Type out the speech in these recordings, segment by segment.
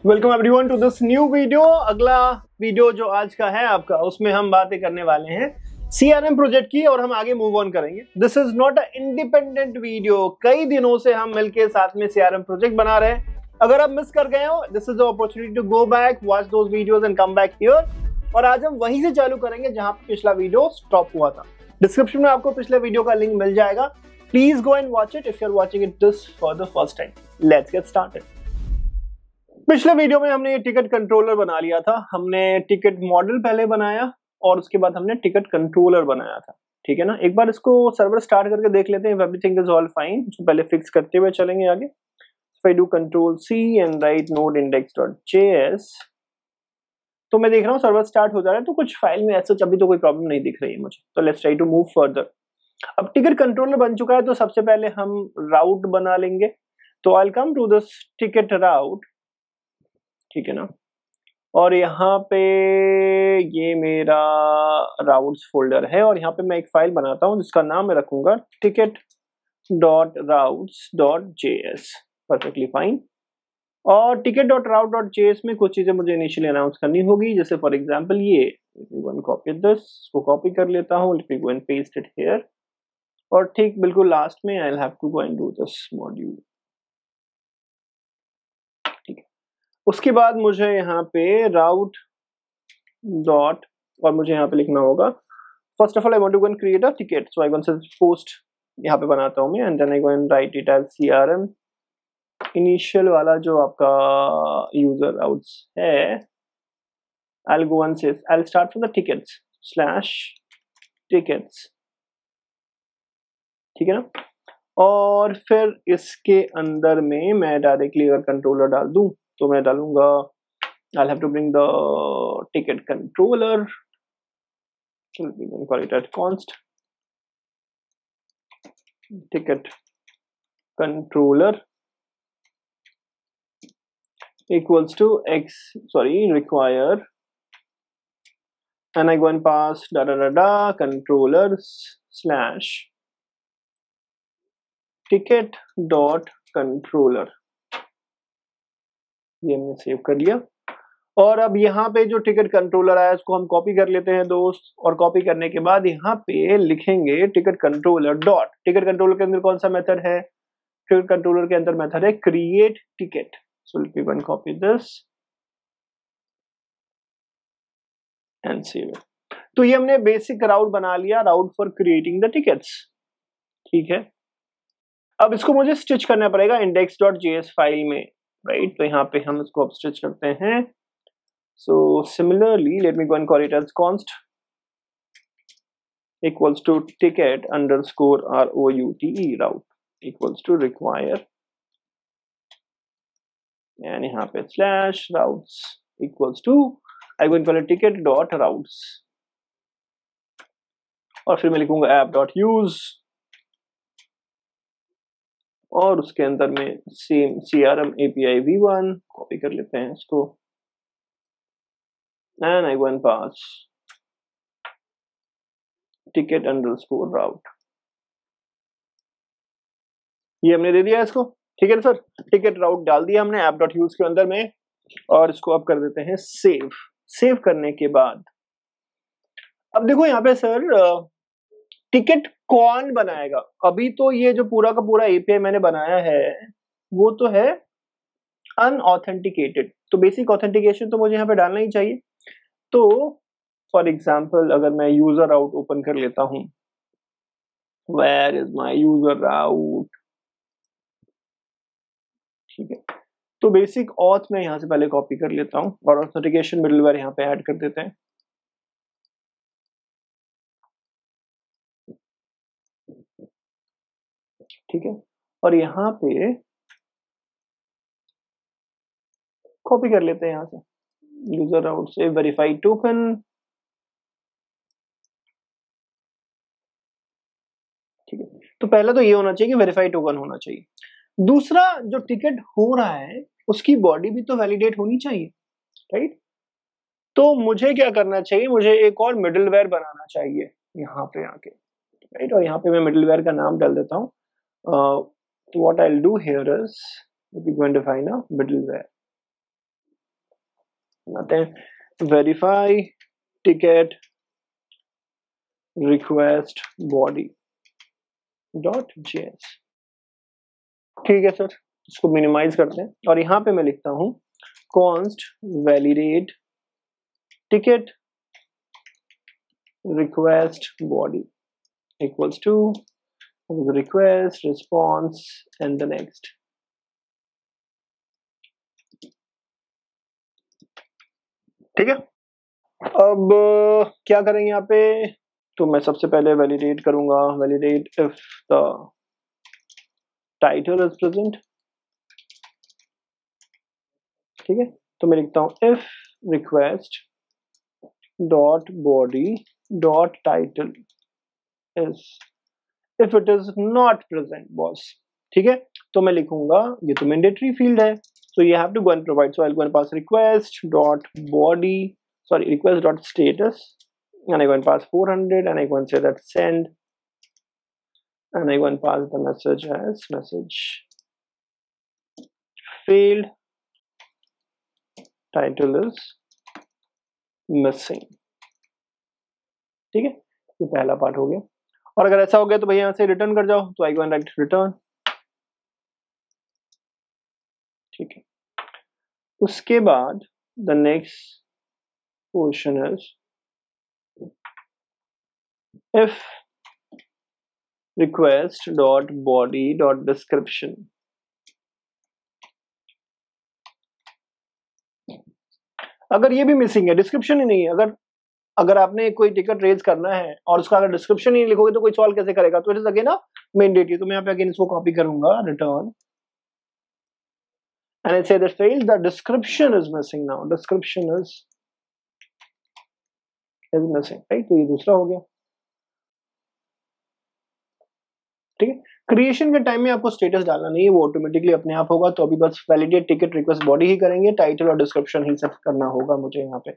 Welcome everyone to this new video. अगला video जो आज का है आपका, उसमें हम बातें करने वाले हैं सीआरएम प्रोजेक्ट की और हम आगे मूव ऑन करेंगे। This is not a independent video. कई दिनों से हम मिलके साथ में सीआरएम प्रोजेक्ट बना रहे हैं। अगर आप मिस कर गए हो, this is the opportunity to go back, watch those videos and come back here. और आज हम वहीं से चालू करेंगे जहां पिछला वीडियो स्टॉप हुआ था। डिस्क्रिप्शन में आपको पिछले वीडियो का लिंक मिल जाएगा। Please go and watch it if you are watching it this for the first time. Let's get started. पिछले वीडियो में हमने ये टिकट कंट्रोलर बना लिया था। हमने टिकट मॉडल पहले बनाया और उसके बाद हमने टिकट कंट्रोलर बनाया था। ठीक है ना। एक बार इसको सर्वर स्टार्ट करके देख लेते हैं। Everything is all fine. इसको पहले फिक्स करते हुए चलेंगे आगे। If I do control C and write node index.js, तो मैं देख रहा हूँ सर्वर स्टार्ट हो जा रहा है। तो कुछ फाइल में ऐसा अभी तो कोई प्रॉब्लम नहीं दिख रही है मुझे। तो let's try to move further. अब टिकट कंट्रोलर बन चुका है, तो सबसे पहले हम राउट बना लेंगे। तो I will come to this ticket route. ठीक है ना। और यहाँ पे ये मेरा राउट्स फोल्डर है और यहाँ पे मैं एक फाइल बनाता हूँ जिसका नाम मैं रखूंगा ticket.routes.js। Perfectly fine. और ticket.route.js में कुछ चीजें मुझे इनिशियली अनाउंस करनी होगी, जैसे फॉर एग्जांपल ये कॉपी दिस, इसको कॉपी कर लेता हूँ। Let me go and paste it here. और ठीक बिल्कुल लास्ट में I will have to go and do this module. उसके बाद मुझे यहाँ पे राउट डॉट और मुझे यहाँ पे लिखना होगा, first of all I want to go and create a ticket. So I gonna say post यहाँ पे बनाता हूँ मैं, and then I go and write it as CRM. Initial वाला जो आपका यूजर राउट्स है, आई विल गो एंड से I will start from the tickets slash tickets. ठीक है ना। और फिर इसके अंदर में मैं डायरेक्टली अगर कंट्रोलर डाल दूं तो मैं डालूंगा I'll have to bring the ticket controller. So we can call it as const ticket controller equals to require, and I go and pass controllers slash ticket dot controller। ये हमने save कर लिया। और अब यहाँ पे जो टिकट कंट्रोलर आया उसको हम कॉपी कर लेते हैं दोस्त। और कॉपी करने के बाद यहाँ पे लिखेंगे ticket controller dot. Ticket controller के अंदर कौन सा मेथड है? टिकट कंट्रोलर के अंदर मेथड है create ticket. So let me go and copy this and save it. तो ये हमने बेसिक राउट बना लिया, राउट फॉर क्रिएटिंग द टिकट्स। ठीक है। अब इसको मुझे स्टिच करना पड़ेगा index.js फाइल में, राइट। तो यहाँ पे हम इसको अब स्टिच करते हैं। So similarly, let me go and call it as const equals to ticket underscore route equals to require, and यहाँ पे slash routes equals to I go and call it ticket dot routes। और फिर मैं लिखूंगा app dot use और उसके अंदर में same CRM API v1 copy कर लेते हैं इसको, and I go and pass ticket underscore route। ये हमने दे दिया इसको। ठीक है सर। टिकट राउट डाल दिया हमने ऐप डॉट यूज के अंदर में, और इसको अब कर देते हैं सेव। सेव करने के बाद अब देखो यहाँ पे सर टिकट कौन बनाएगा? अभी तो ये जो पूरा का पूरा एपीआई मैंने बनाया है वो तो है अनऑथेंटिकेटेड। तो बेसिक ऑथेंटिकेशन तो मुझे यहाँ पे डालना ही चाहिए। तो फॉर एग्जाम्पल अगर मैं यूजर राउट ओपन कर लेता हूं, वेयर इज माई यूजर राउट। ठीक है। तो बेसिक ऑथ में यहां से पहले कॉपी कर लेता हूं और ऑथेंटिकेशन मिडलवेयर यहां पे ऐड कर देते हैं। ठीक है। और यहां पे कॉपी कर लेते हैं यहां से यूजर राउट से वेरीफाइड टोकन। ठीक है। तो पहला तो ये होना चाहिए कि वेरीफाइड टोकन होना चाहिए। दूसरा, जो टिकट हो रहा है उसकी बॉडी भी तो वैलिडेट होनी चाहिए, राइट। तो मुझे क्या करना चाहिए? मुझे एक और मिडलवेयर बनाना चाहिए यहाँ पे आके, राइट। और यहाँ पे मैं मिडलवेयर का नाम डाल देता हूँ। तो what I will do here is we going to define a middleware. आते हैं verify ticket request body dot JS. ठीक है सर, इसको मिनिमाइज करते हैं और यहां पे मैं लिखता हूं const validate ticket request body equals to request response and the next। ठीक है, अब क्या करेंगे यहाँ पे, तो मैं सबसे पहले वैलिडेट करूंगा, validate if the title is present. ठीक है, तो मैं लिखता हूं if request dot body dot title is, if it is not present boss. ठीक है, तो मैं लिखूंगा, ये तो मैंडेटरी फील्ड है, so you have to go and provide, so I'll go and pass request dot body, sorry, request dot status, and I go and pass 400, and I go and say that send, and I go and pass the message as message failed, title is missing। ठीक है, ये पहला part हो गया, और अगर ऐसा हो गया तो भैया यहाँ से रिटर्न कर जाओ, तो I go and write return। ठीक है, उसके बाद the next portion is if request dot body dot description. अगर ये भी मिसिंग है, डिस्क्रिप्शन ही नहीं है, अगर आपने कोई टिकट रेज करना है और उसका अगर डिस्क्रिप्शन ही लिखोगे तो कोई सॉल्व कैसे करेगा, तो इट इज अगेन ना मैंडेटरी। तो मैं यहाँ पे अगेन इसको कॉपी करूंगा, return, and I say that failed, the description is missing now, description is missing, right? तो ये दूसरा हो गया। ठीक है, क्रिएशन के टाइम में आपको स्टेटस डालना नहीं है, वो ऑटोमेटिकली अपने आप होगा। तो अभी बस वैलिडेट टिकट रिक्वेस्ट बॉडी ही करेंगे, टाइटल और डिस्क्रिप्शन ही सेट करना होगा मुझे यहाँ पे।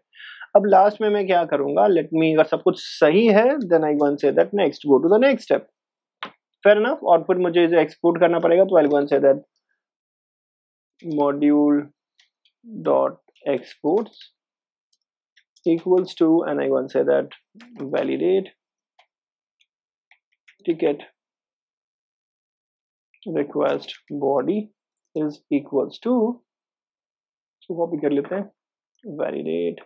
अब लास्ट में मैं क्या करूंगा, लेट मी, अगर सब कुछ सही है then I go and say that next, go to the next step, fair enough. और फिर मुझे जो एक्सपोर्ट करना पड़ेगा, तो I go and say that module dot exports equals to, and I go and say that validate ticket request body is equals to, so copy कर लेते हैं, validate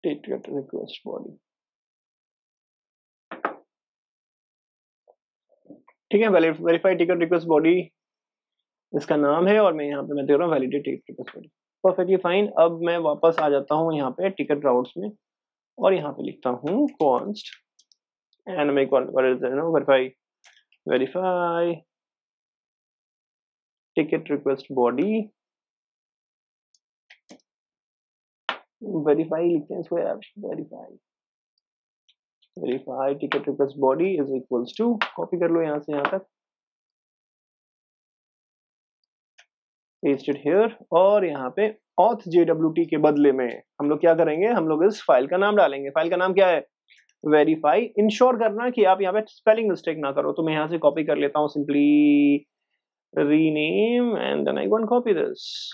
ticket request body। ठीक है, वेरीफाई टिकट रिक्वेस्ट बॉडी इसका नाम है, और मैं यहाँ पे मैं दे रहा हूँ validate ticket request body. Perfectly fine. अब मैं वापस आ जाता हूँ यहाँ पे टिकट राउट्स में, और यहाँ पे लिखता हूँ कॉन्स्ट एंड मैं verify ticket request body, verify लिखते हैं इसको यार, verify ticket request body is equals to, copy कर लो यहाँ से यहाँ तक, पेस्ट इट हियर, और यहाँ पे auth jwt के बदले में हम लोग क्या करेंगे, हम लोग इस फाइल का नाम डालेंगे। फाइल का नाम क्या है, वेरीफाई। इंश्योर करना कि आप यहाँ पे स्पेलिंग मिस्टेक ना करो, तो मैं यहाँ से कॉपी कर लेता हूँ, simply rename and then I go and copy this,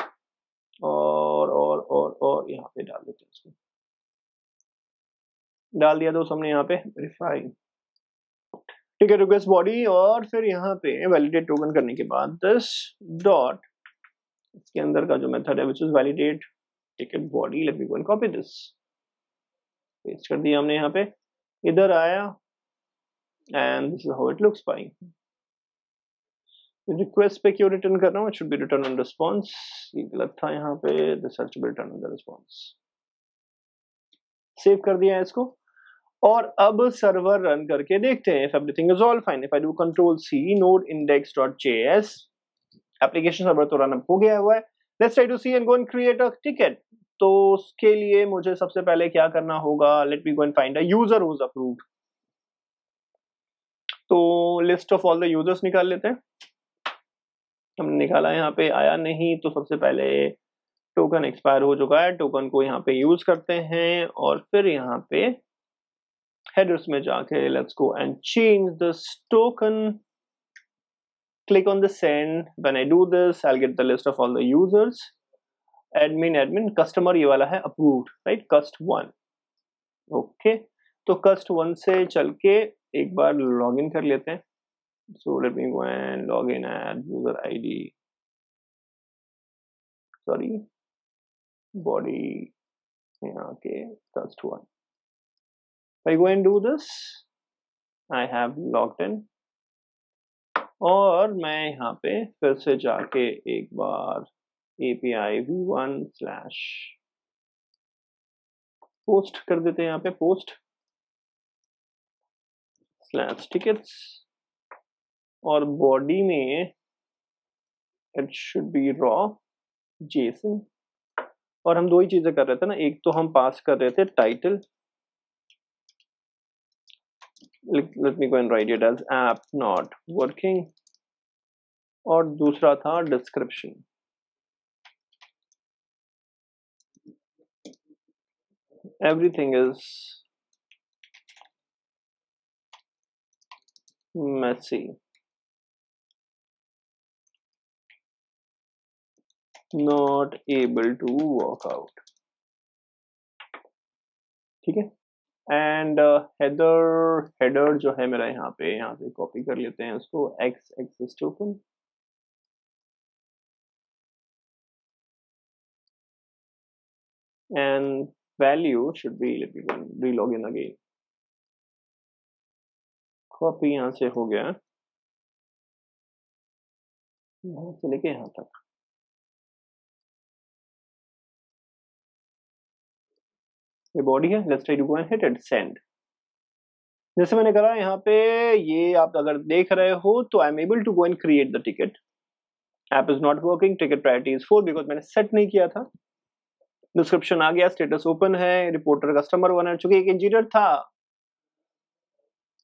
और यहाँ पे डाल देते हैं इसको, डाल दिया दोस्त हमने यहाँ पे वेरीफाई टिकट रिक्वेस्ट बॉडी, और फिर यहाँ पे वैलिडेट टोकन करने के बाद दिस डॉट, इसके अंदर का जो मेथड है which is validate ticket body, let me go and copy this, paste कर दिया हमने यहाँ पे, इधर आया and this is how it looks fine. Request पे क्यों रिटर्न कर रहा हूँ, it should be return on response, ये गलत था यहाँ पे, this has to be return on the response. Save कर दिया है इसको, और अब सर्वर रन करके देखते हैं if everything is all fine. If I do control C node index.js, application server तो रन अप हो गया हुआ है। Let's try to see and go and create a ticket. तो उसके लिए मुझे सबसे पहले क्या करना होगा, let me go and find a user who is approved. तो list of all the users निकाल लेते हैं, हमने निकाला, यहाँ पे आया नहीं, तो सबसे पहले टोकन एक्सपायर हो चुका है, टोकन को यहाँ पे यूज करते हैं, और फिर यहाँ पे हेडर्स में जाके let's go and change this token click on the send. When I do this, I'll get the list of all the users. Admin customer ये वाला है approved, right? cust1. Okay, तो cust1 से चल के एक बार login कर लेते हैं. So let me go and log in at user ID. Sorry, body. Okay, cust1. If I go and do this, I have logged in. और मैं यहाँ पे फिर से जाके एक बार API v1 slash post कर देते हैं. यहाँ पे post slash tickets और body में it should be raw JSON. और हम दो ही चीजें कर रहे थे ना, एक तो हम पास कर रहे थे title, let me go and write it as app not working, और दूसरा था description. Everything is messy, not able to work out. ठीक है. एंड हेडर जो है मेरा यहाँ से कॉपी कर लेते हैं उसको. x axis to open. And value should be, let me go and relog in again. Copy यहाँ से हो गया, यहाँ से लेके यहाँ तक. ये बॉडी है. Let's try to go and hit it send. जैसे मैंने करा यहाँ पे, ये आप अगर देख रहे हो तो I am able to go and create the ticket. App is not working, ticket priority is 4 because मैंने सेट नहीं किया था. डिस्क्रिप्शन आ गया, स्टेटस ओपन है, रिपोर्टर कस्टमर 1 है. चूंकि एक इंजीनियर था,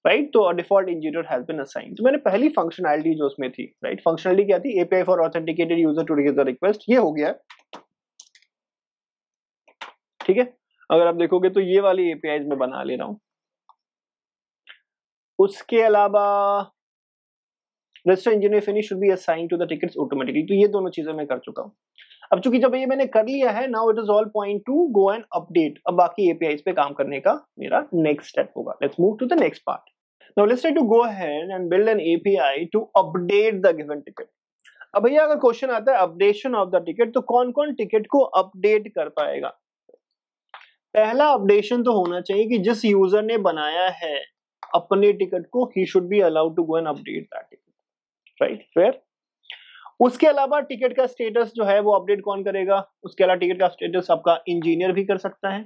राइट, तो default engineer has been assigned. तो मैंने पहली फंक्शनैलिटी जो उसमें थी, राइट, फंक्शनैलिटी क्या थी? API for authenticated user to raise the request. ये हो गया. ठीक है. अगर आप देखोगे तो ये वाली एपीआई मैं बना ले रहा हूं. उसके अलावा register engineer finish should be assigned to the tickets automatically. तो ये दोनों चीजें मैं कर चुका हूं. अब चूंकि जब ये मैंने कर लिया है, now it is all point to go and update. अब बाकी एपीआईज पे काम करने का मेरा नेक्स्ट स्टेप होगा. Let's move to the next part. Now let's try to go ahead and build an API to update the given ticket. अब भैया अगर क्वेश्चन आता है अपडेशन ऑफ द टिकट, तो कौन कौन टिकट को अपडेट कर पाएगा? पहला अपडेशन तो होना चाहिए कि जिस यूजर ने बनाया है अपने टिकट को, he should be allowed to go and update that ticket, right, fair. उसके अलावा टिकट का स्टेटस जो है वो अपडेट कौन करेगा? उसके अलावा टिकट का स्टेटस आपका इंजीनियर भी कर सकता है,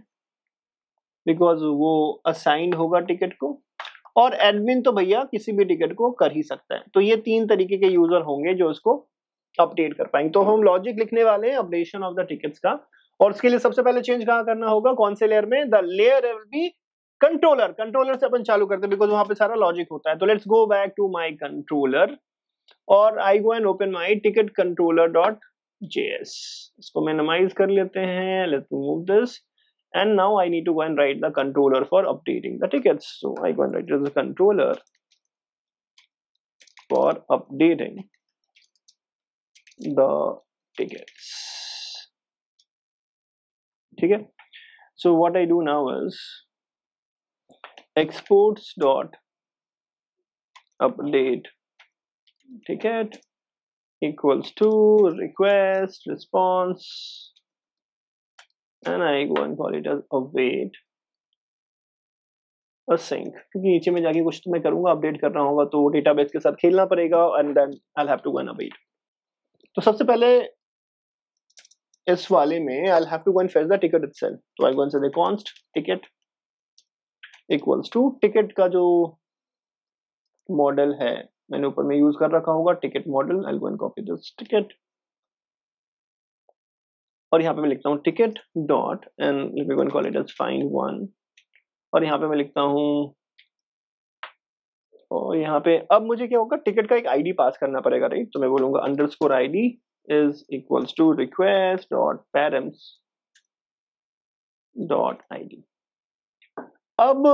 बिकॉज वो असाइंड होगा टिकट को. और एडमिन तो भैया किसी भी टिकट को कर ही सकता है. तो ये 3 तरीके के यूजर होंगे जो इसको अपडेट कर पाएंगे. तो हम लॉजिक लिखने वाले हैं अपडेशन ऑफ द टिकट्स का. और उसके लिए सबसे पहले चेंज कहाँ करना होगा? कौन से लेयर में? The layer will be controller. Controller से अपन चालू करते हैं बिकॉज वहां पे सारा लॉजिक होता है. तो let's go back to my controller और I go and open my ticket controller dot JS. इसको मिनिमाइज कर लेते हैं. Let's move this and now I need to go and write the controller for updating the tickets. So I go and write the controller for updating the tickets. Okay, so what I do now is exports dot update ticket equals to request response, and I go and call it as await async. क्योंकि नीचे में जाके कुछ तो मैं करूंगा, update करना होगा, तो डेटाबेस के साथ खेलना पड़ेगा, and then I'll have to go and await. तो सबसे पहले इस वाले में I'll have to go and fetch the ticket itself. तो I'll go and say the const ticket equals to ticket का जो मॉडल है मैंने ऊपर में यूज कर रखा होगा, ticket model. I'll go and copy this ticket और यहाँ पे मैं लिखता हूँ ticket dot and let me go and call it as find one. और यहाँ पे मैं लिखता हूँ, और यहाँ पे अब मुझे क्या होगा? टिकट का एक आईडी पास करना पड़ेगा, राइट. तो मैं बोलूंगा underscore ID is equals to request dot parents dot ID. अब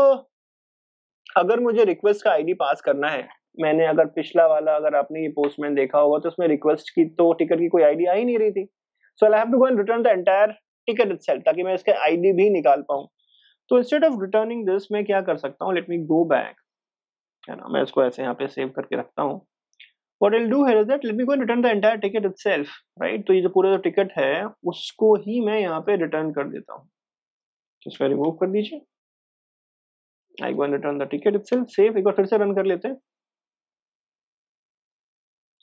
अगर मुझे रिक्वेस्ट का आईडी पास करना है मैंने अगर पिछला वाला अगर आपने ये पोस्टमैन देखा होगा तो उसमें रिक्वेस्ट की तो टिकट की कोई आईडी आ ही नहीं रही थी. So I have to go and return the entire ticket itself ताकि मैं इसके आईडी भी निकाल पाऊं. तो इंस्टेड ऑफ रिटर्निंग दिस मैं क्या कर सकता हूँ, लेट मी गो बैक, है ना, मैं इसको ऐसे यहाँ पे सेव करके रखता हूँ. What I'll do here is that let me go and return the entire ticket itself, right? तो ये जो पूरा जो टिकट है उसको ही मैं यहाँ पे रिटर्न कर देता हूँ. इसको रिमूव कर दीजिए. I go and return the ticket itself. Save एक बार फिर से रन कर लेते हैं.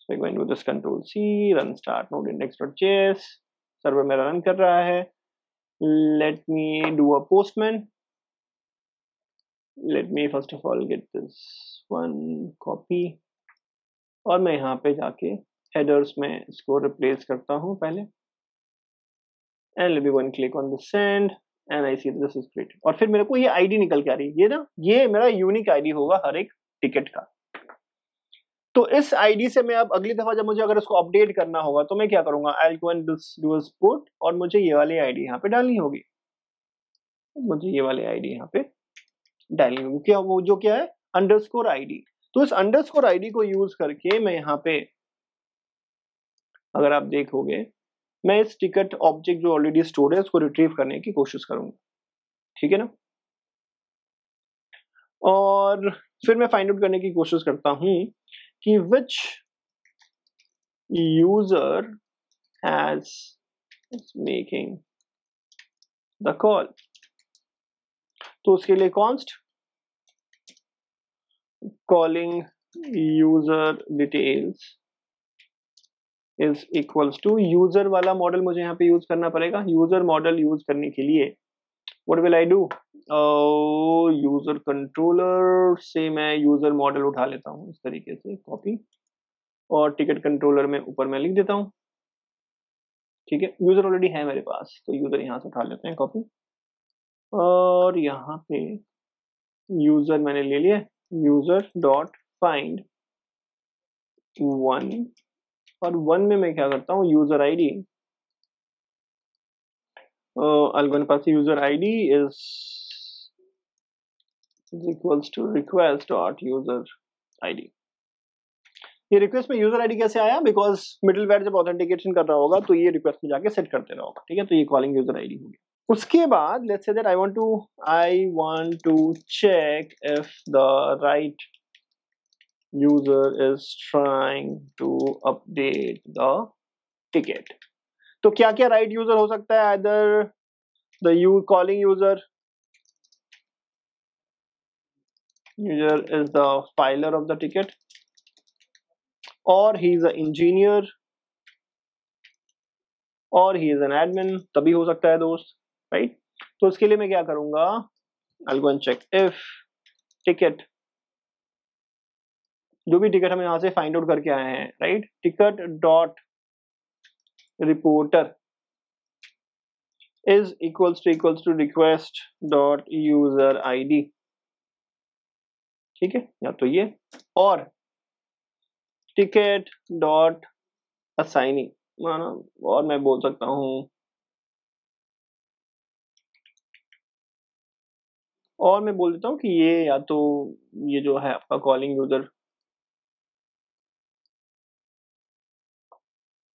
So I go and do this Control C, run start node index.js. Server मेरा रन कर रहा है. Let me do a postman. Let me first of all get this one copy. और मैं यहाँ पे जाके हेडर्स में इसको रिप्लेस करता हूँ पहले. And let me go and click on the send and I see this is created. और फिर मेरे को ये आईडी निकल के आ रही है, ये ना, ये मेरा यूनिक आईडी होगा हर एक टिकट का. तो इस आईडी से मैं अब अगली दफा जब मुझे अगर इसको अपडेट करना होगा तो मैं क्या करूंगा, I will go and do this put और मुझे ये वाली आईडी यहाँ पे डालनी होगी. मुझे ये वाली आईडी यहाँ पे डालनी होगी. क्या वो जो क्या है, अंडरस्कोर आईडी. तो इस अंडरस्कोर आईडी को यूज करके मैं यहाँ पे, अगर आप देखोगे, मैं इस टिकट ऑब्जेक्ट जो ऑलरेडी स्टोर्ड है उसको रिट्रीव करने की कोशिश करूंगा. ठीक है ना. और फिर मैं फाइंड आउट करने की कोशिश करता हूं कि which user has making the call. तो उसके लिए const calling user details is equals to user वाला मॉडल मुझे यहाँ पे यूज करना पड़ेगा. यूजर मॉडल यूज करने के लिए what will I do, user controller से मैं यूजर मॉडल उठा लेता हूँ इस तरीके से, कॉपी, और टिकट कंट्रोलर में ऊपर मैं लिख देता हूँ. ठीक है, यूजर ऑलरेडी है मेरे पास तो यूजर यहाँ से उठा लेते हैं कॉपी. और यहाँ पे यूजर मैंने ले लिया, यूजर डॉट फाइंड वन, और वन में मैं क्या करता हूँ, user ID. I'll pass user ID is equals to request dot user ID. ये रिक्वेस्ट में यूजर आईडी कैसे आया, बिकॉज मिडिलवेयर जब ऑथेंटिकेशन कर रहा होगा तो ये रिक्वेस्ट में जाके सेट करते रहा होगा. ठीक है, तो ये कॉलिंग यूजर आईडी होगी. उसके बाद let's say that I want to check if the right user is trying to update the ticket. तो क्या क्या राइट यूजर हो सकता है, either the calling user is the filer of the ticket, or he is an engineer, or he is an admin. तभी हो सकता है दोस्त, right? तो उसके लिए मैं क्या करूंगा, I'll go and check if ticket, जो भी टिकट हम यहाँ से फाइंड आउट करके आए हैं, right, ticket dot reporter is equals to request dot user ID. ठीक है, या तो ये, और ticket dot assignee माना, और मैं बोल सकता हूँ, और मैं बोल देता हूँ कि ये या तो ये जो है आपका calling user,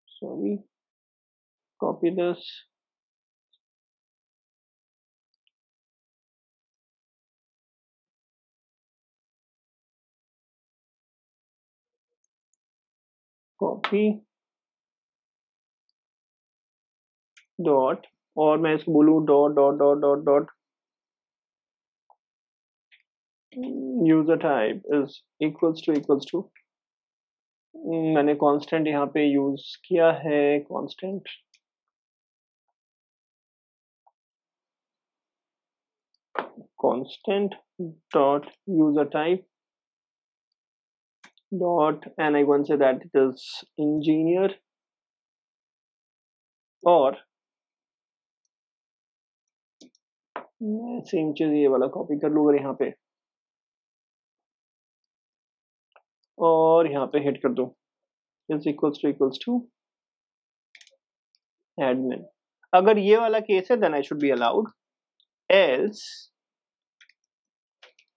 sorry, copy this, copy dot, और मैं इसको बोलूँ dot dot dot dot dot user type is equals to मैंने कांस्टेंट यहाँ पे यूज किया है, constant dot user type dot, and I want to say that it is engineer, और मैं सेम चीज ये वाला कॉपी कर लूंगा यहाँ पे और यहाँ पे हिट कर दूं, is equals to admin. अगर ये वाला केस है then I should be allowed, else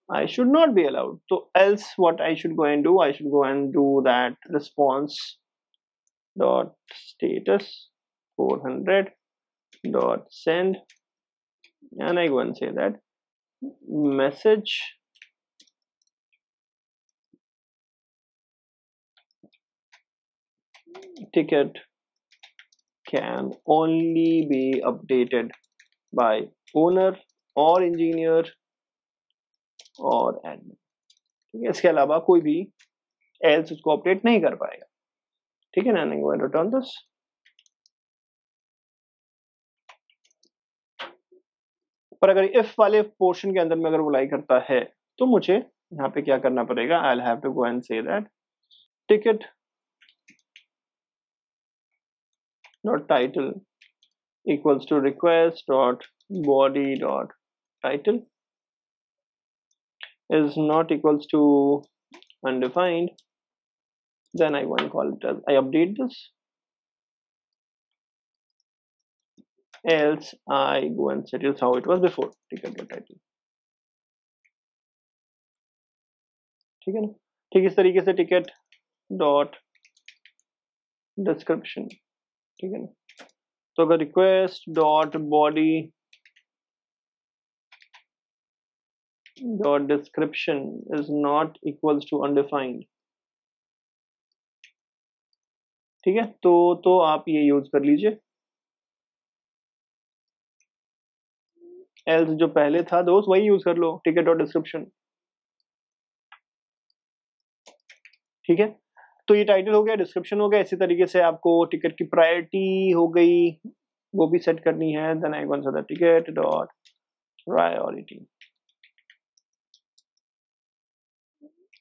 I should not be allowed. So else what I should go and do? I should go and do that response dot status 400 dot send, and I go and say that message ticket can only be updated by owner और engineer और admin. ठीक है, इसके अलावा कोई भी else उसको update नहीं कर पाएगा. ठीक है ना, I'm going to return this. पर अगर if वाले पोर्शन के अंदर में अगर वो लाई करता है तो मुझे यहाँ पे क्या करना पड़ेगा? I'll have to go and say that ticket dot title equals to request dot body dot title is not equals to undefined. Then I want to call it as I update this, else I go and set it how it was before ticket dot title. ठीक है ना. ठीक इस तरीके से ticket dot description. ठीक है ना. तो अगर request dot body dot description is not equals to undefined, ठीक है, तो आप ये यूज कर लीजिए. else जो पहले था दोस्त वही यूज कर लो, ticket dot description. ठीक है, तो ये टाइटल हो गया, डिस्क्रिप्शन हो गया. इसी तरीके से आपको टिकट की प्रायोरिटी हो गई, वो भी सेट करनी है. देन आई गोन से ticket dot priority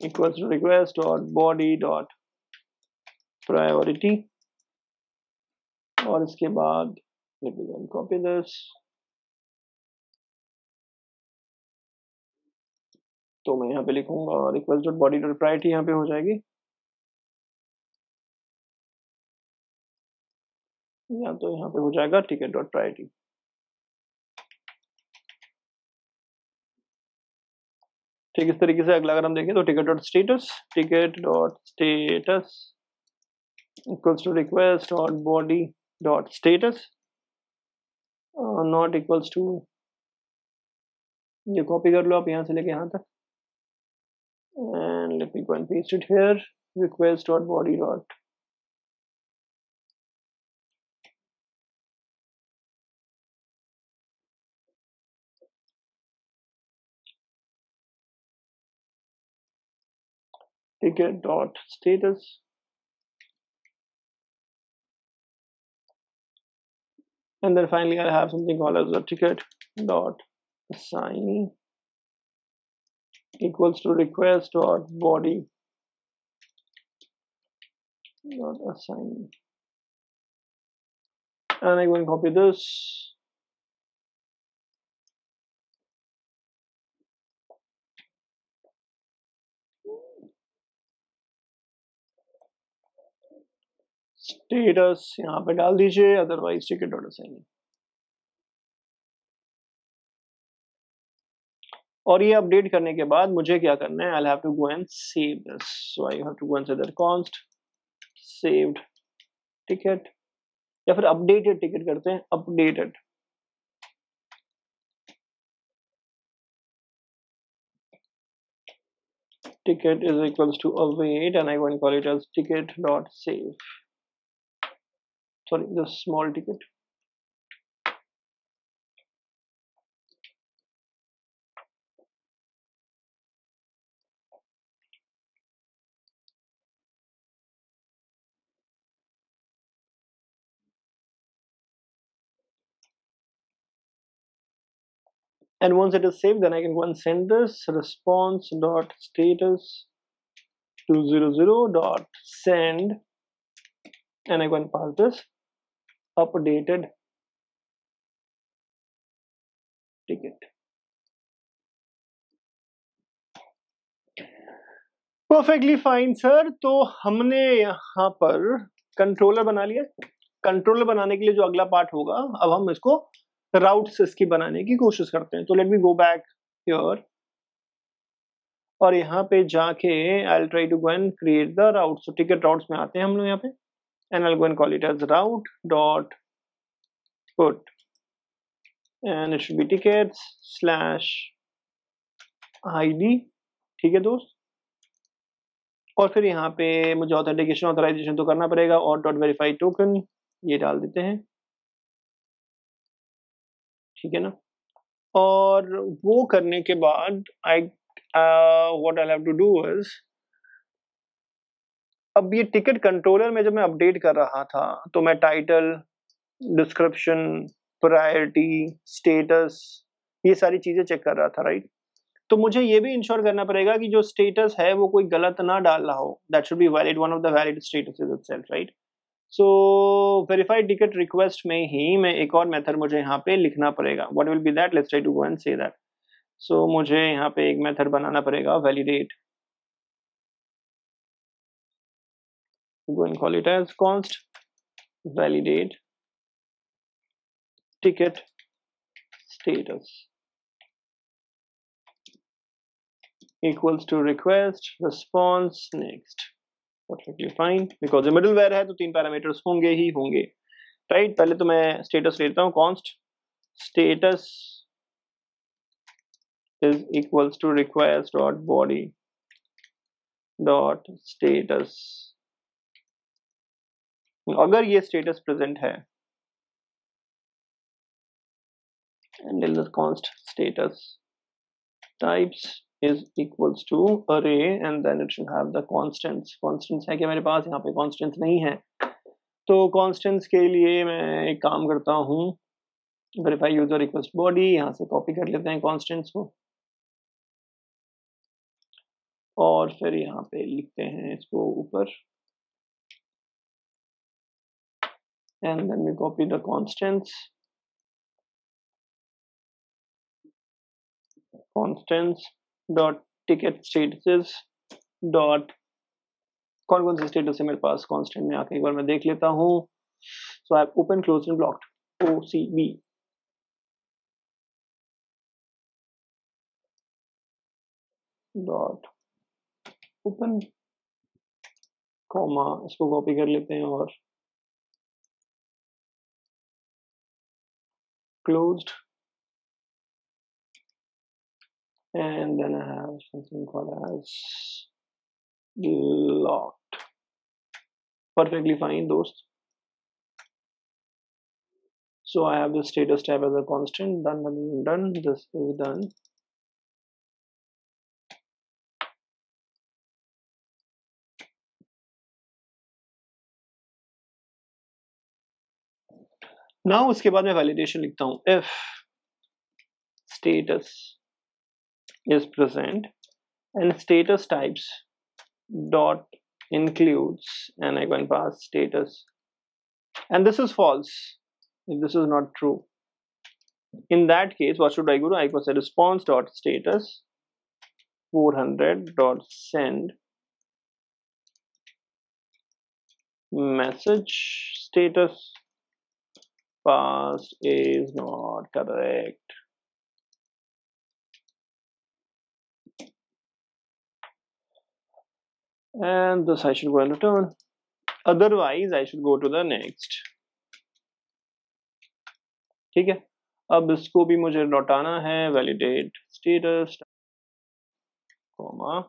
equals to request dot body dot priority, और इसके बाद let me go and copy this. तो मैं यहाँ पे लिखूंगा request dot body dot priority, यहाँ पे हो जाएगी, या तो यहाँ पे हो जाएगा ticket dot priority. ठीक, इस तरीके से अगला अगर हम देखें तो ticket dot status equals to request dot body dot status not equals to, ये कॉपी कर लो आप यहाँ से लेके यहाँ तक, and let me go and paste it here, request dot body dot ticket dot status, and then finally I have something called as a ticket dot assignee equals to request dot body dot assignee, and I'm going to copy this. Status यहाँ पे डाल दीजिए, otherwise ticket dot assignee. और ये update करने के बाद मुझे क्या करना है? I'll have to go and save this. So I have to go and say that const saved ticket, या फिर updated ticket करते हैं, updated ticket is equals to await, and I'm going to call it as ticket dot save. Sorry, the small ticket. And once it is saved, then I can go and send this response dot status 200 dot send, and I go and pass this updated ticket. Perfectly fine sir. तो हमने यहाँ पर controller बना लिया. Controller बनाने के लिए जो अगला पार्ट होगा, अब हम इसको राउट्स इसकी बनाने की कोशिश करते हैं. तो let me go back here और यहाँ पे जाके I try to go and create the route. So ticket routes में आते हैं हम लोग यहाँ पे, and I go and call it as route dot put and it should be tickets slash ID. ठीक है दोस्त. और फिर यहाँ पे मुझे ऑथेंटिकेशन ऑथराइजेशन तो करना पड़ेगा, और डॉट वेरीफाई टोकन ये डाल देते हैं. ठीक है ना. और वो करने के बाद I what I have to do is, अब ये टिकट कंट्रोलर में जब मैं अपडेट कर रहा था तो मैं टाइटल, डिस्क्रिप्शन, प्रायोरिटी, स्टेटस, ये सारी चीजें चेक कर रहा था, राइट. तो मुझे ये भी इंश्योर करना पड़ेगा कि जो स्टेटस है वो कोई गलत ना डाल रहा हो. That should be valid, one of the valid statuses itself, right. So verified ticket request में ही मैं एक और मेथड मुझे यहाँ पे लिखना पड़ेगा. What will be that, let's try to go and say that. So मुझे यहाँ पे एक मेथड बनाना पड़ेगा, validate. Go and call it as const validate ticket status equals to request response next. Perfectly fine, because ये middleware है तो 3 parameters होंगे ही होंगे, राइट. पहले तो मैं स्टेटस लेता हूँ, const status is equals to request dot body dot status. अगर ये स्टेटस प्रेजेंट है, and then the const status types is equals to array, and then it should have the constants. Constants है क्या मेरे पास? यहाँ पे constants नहीं है, तो constants के लिए मैं एक काम करता हूँ, verify user request body, यहाँ से कॉपी कर लेते हैं constants को, और फिर यहाँ पे लिखते हैं इसको ऊपर, and then we copy the constants dot ticket statuses dot, कौन से स्टेटस है मेरे पास कांस्टेंट में, आके एक बार मैं देख लेता हूँ. So I open close and blocked OCB dot open comma, इसको कॉपी कर लेते हैं और closed, and then I have something called as locked. Perfectly fine दोस्त. So I have the status type as a constant. Done. This is done. Now उसके बाद मैं validation लिखता हूँ, if status is present and status types dot includes, and I can pass status, and this is false if this is not true. In that case, what should I do? I can say response dot status 400 dot send message status passed is not correct. And this I should go and return. Otherwise, I should go to the next. ठीक है. अब इसको भी मुझे लौटाना है, validate status, comma,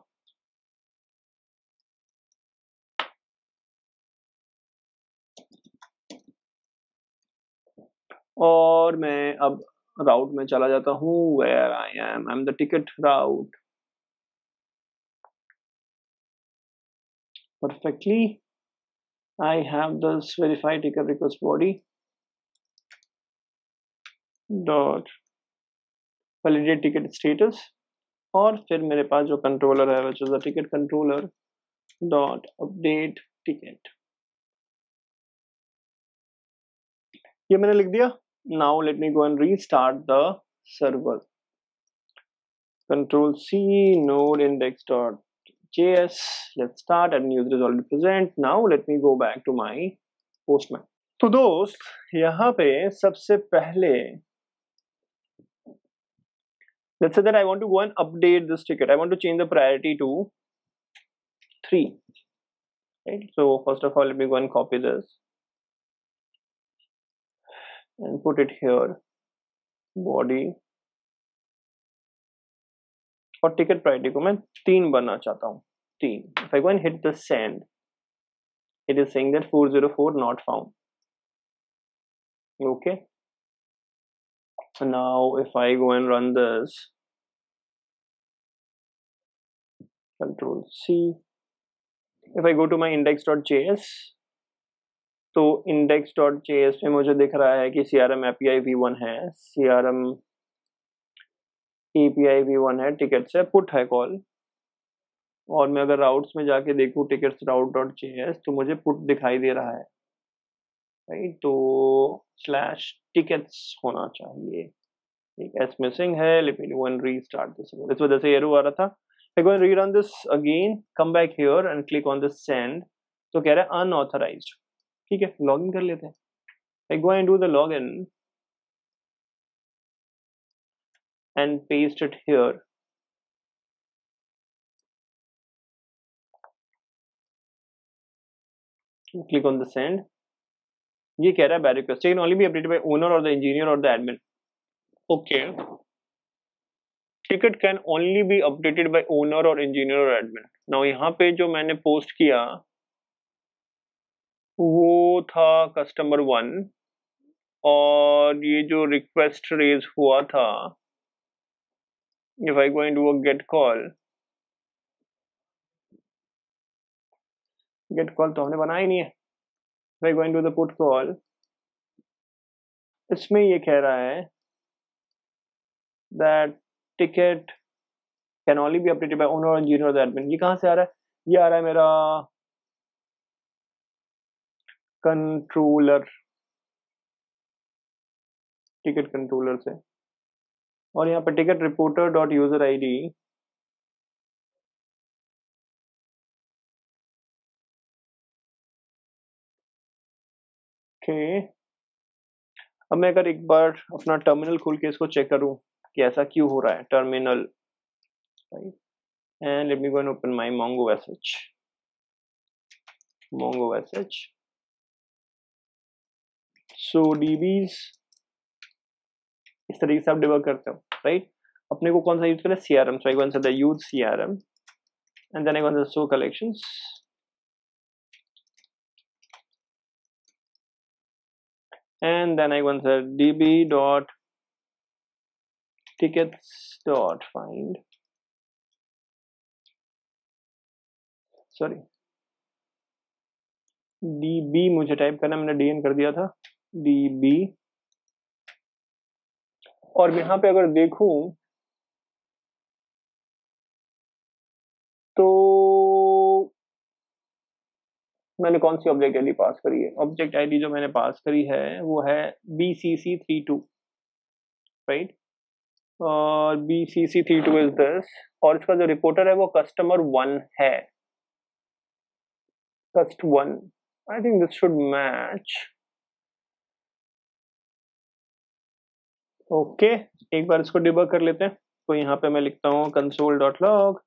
और मैं अब राउट में चला जाता हूँ, where I am, I'm the ticket route. Perfectly, I have this verify ticket request body dot validate ticket status, और फिर मेरे पास जो कंट्रोलर है which is the ticket controller dot update ticket. ये मैंने लिख दिया. Now let me go and restart the server. Control C node index.js. Let's start, and user is already present. Now let me go back to my postman. तो दोस्त यहाँ पे सबसे पहले Let's say that I want to go and update this ticket. I want to change the priority to 3. Right? So first of all, let me go and copy this and put it here. Body और ticket priority को मैं 3 बनना चाहता हूँ. 3. If I go and hit the send, it is saying that 404 not found. Okay. So now if I go and run this, Control C. If I go to my index.js, तो index.js में मुझे दिख रहा है कि CRM API v1 है, CRM API v1 है, tickets है, पुट है कॉल. और मैं अगर राउट्स में जाके देखूँ टिकट्स route.js तो मुझे पुट दिखाई दे रहा है. राइट, तो स्लैश टिकट्स होना चाहिए. ठीक, एस मिसिंग है. Late me go and restart this. इस वजह से एरर आ रहा था. I go and rerun this again, come back here and click on the send. तो कह रहा है unauthorized. ठीक है, लॉगिन कर लेते हैं. I go and do the login and paste it here. Click on the send. ये कह रहा है bad request can only be updated by owner or the engineer or the admin. Okay. Ticket can only be updated by owner or engineer or admin. Now यहाँ पे जो मैंने post किया वो था कस्टमर 1 और ये जो रिक्वेस्ट रेज हुआ था, if I go and do a get call तो हमने बनाया ही नहीं है. if I go and do the put call, इसमें ये कह रहा है that ticket can only be updated by owner or engineer or the admin. ये कहाँ से आ रहा है? ये आ रहा है मेरा कंट्रोलर, टिकट कंट्रोलर से. और यहाँ पे ticket reporter dot user I D, okay. अब मैं अगर एक बार अपना टर्मिनल खोल के इसको चेक करूं कि ऐसा क्यों हो रहा है. Terminal, right, and let me go and open my mongo sh. So dbs इस तरीके से आप डिबग करते हो, राइट. अपने को कौन सा यूज करें? CRM. So I go and say use CRM and then I go and show collections. And then I go and say db.tickets.find. Sorry, db मुझे टाइप करना, मैंने dn कर दिया था. db. और यहाँ पे अगर देखूं तो मैंने कौन सी ऑब्जेक्ट आईडी पास करी है? ऑब्जेक्ट आईडी जो मैंने पास करी है वो है bcc32, राइट. और bcc32 इज दिस. और इसका जो रिपोर्टर है वो कस्टमर 1 है. कस्ट 1. I think this should match. Okay, एक बार इसको डिबग कर लेते हैं. तो यहाँ पे मैं लिखता हूँ console.log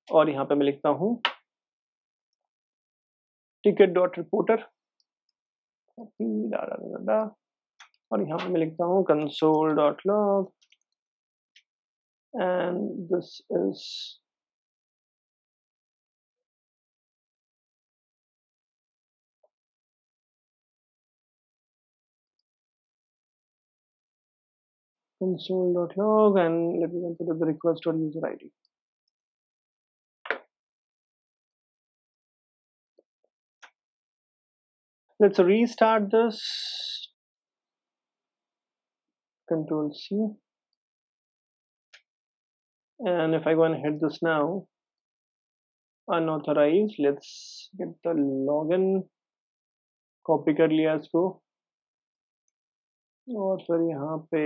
और यहाँ पे मैं लिखता हूँ ticket.reporter और यहाँ पे मैं लिखता हूँ console.log and this is console.log and let me put the request or user ID. Let's restart this. Control C. And if I go and hit this now, unauthorized, let's get the login. Copy कर लिया इसको और फिर यहाँ पे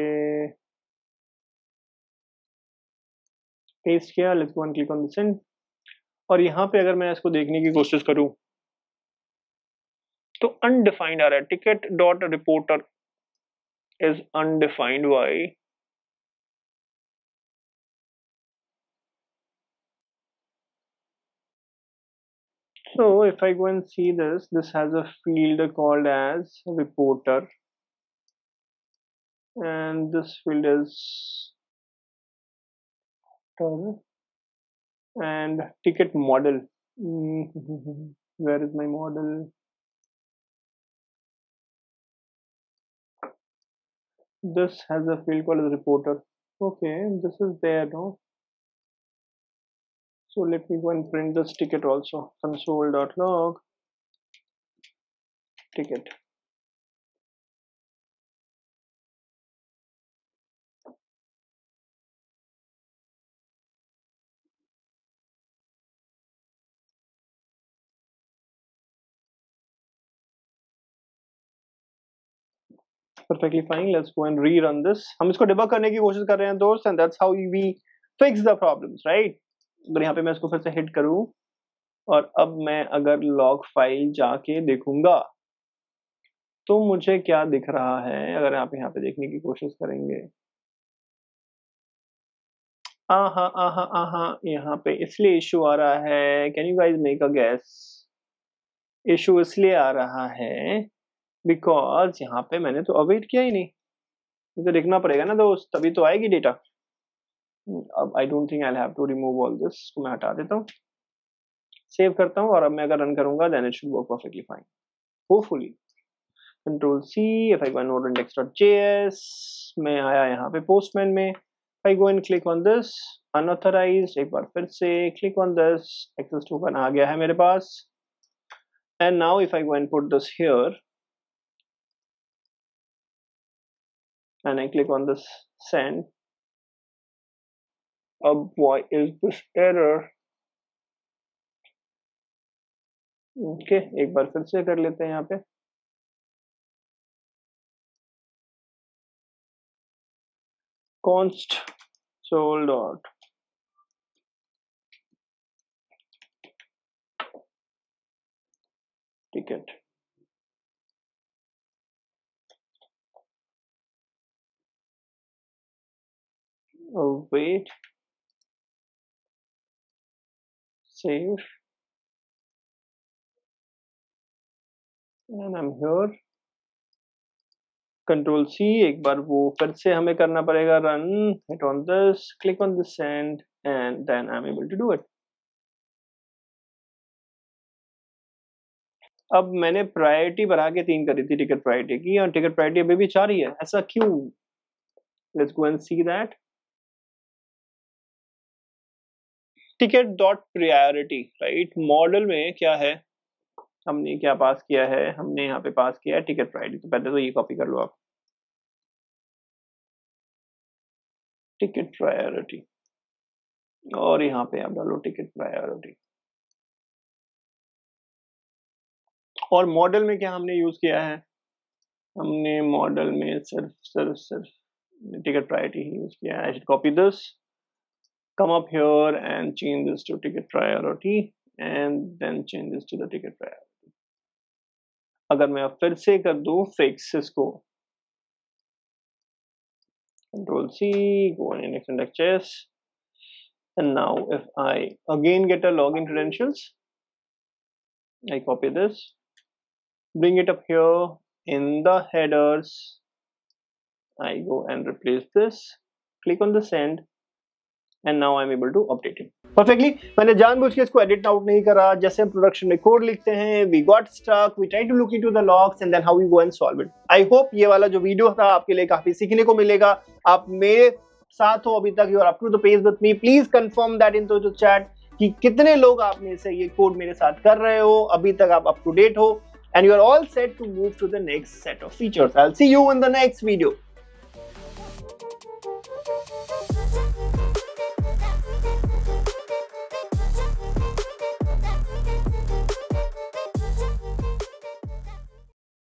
paste किया. Let's go and click on the send. और यहाँ पे अगर मैं इसको देखने की कोशिश करूँ तो अनडिफाइंड आ रहा है. Ticket dot reporter is undefined. Why? So if I go and see this, this has a field called as reporter, and this field is and ticket model. Where is my model? This has a field called as reporter. Okay, this is there, no? So let me go and print this ticket also. Console.log ticket. Perfectly fine. Let's go and rerun this. हम इसको debug करने की कोशिश कर रहे हैं दोस्त, and that's how we fix the problems, right? अगर यहाँ पे मैं इसको फिर से hit करूँ और अब मैं अगर log फाइल जाके देखूंगा तो मुझे क्या दिख रहा है? अगर आप यहाँ पे देखने की कोशिश करेंगे, यहाँ पे इसलिए इशू आ रहा है. Can you guys make a gas? Issue इसलिए आ रहा है बिकॉज यहाँ पे मैंने तो अवेट किया ही नहीं. मुझे देखना पड़ेगा ना दोस्त, तभी तो आएगी डेटा. अब I don't think I have to remove all this. इसको मैं हटा देता हूँ, सेव करता हूँ, और अब मैं अगर रन करूंगा then it should work perfectly fine, hopefully. Control C. If I go node index.js, मैं आया यहाँ पे पोस्टमैन में. I go and click on this unauthorized, एक बार फिर से click on this, access token आ गया है मेरे पास. And now if I go and put this here and I click on this send, why is this error? Okay, एक बार फिर से कर लेते हैं यहाँ पे. const sol dot ticket. Oh wait, save, and I'm here. Control C. एक बार वो फिर से हमें करना पड़ेगा run. Hit on this, click on this send, and then I am able to do it. अब मैंने प्रायोरिटी बढ़ा के 3 करी थी टिकट प्रायोरिटी की, और टिकट प्रायोरिटी अभी भी 4 ही है. ऐसा क्यों? Let's go and see that. Ticket dot priority, right? Model में क्या है, हमने क्या पास किया है? हमने यहाँ पे पास किया है टिकट प्रायोरिटी. तो पहले तो ये कॉपी कर लो आप, टिकट प्रायोरिटी, और यहाँ पे आप डालो टिकट प्रायोरिटी. और मॉडल में क्या हमने यूज किया है? हमने मॉडल में सिर्फ टिकट प्रायोरिटी ही यूज किया है. I should copy this, come up here and change this to ticket priority, and then change this to the ticket priority. अगर मैं अब फिर से कर दूं फिक्स इसको, Control C, go on index.js, and now if I again get a login credentials, I copy this, bring it up here in the headers, I go and replace this, click on the send, and now I'm able to update it perfectly. मैंने जानबूझ के इसको edit out नहीं करा. जैसे हम production में code लिखते हैं, we got stuck, we try to look into the logs, and then how we go and solve it. I hope ये वाला जो वीडियो था आपके लिए काफी सीखने को मिलेगा. आप मेरे साथ हो अभी तक, you are up to the pace with me. Please confirm that into the chat कि कितने लोग आप में से ये कोड मेरे साथ कर रहे हो, अभी तक आप up to date हो, and you are all set to move to the next set of features. I'll see you in the next video.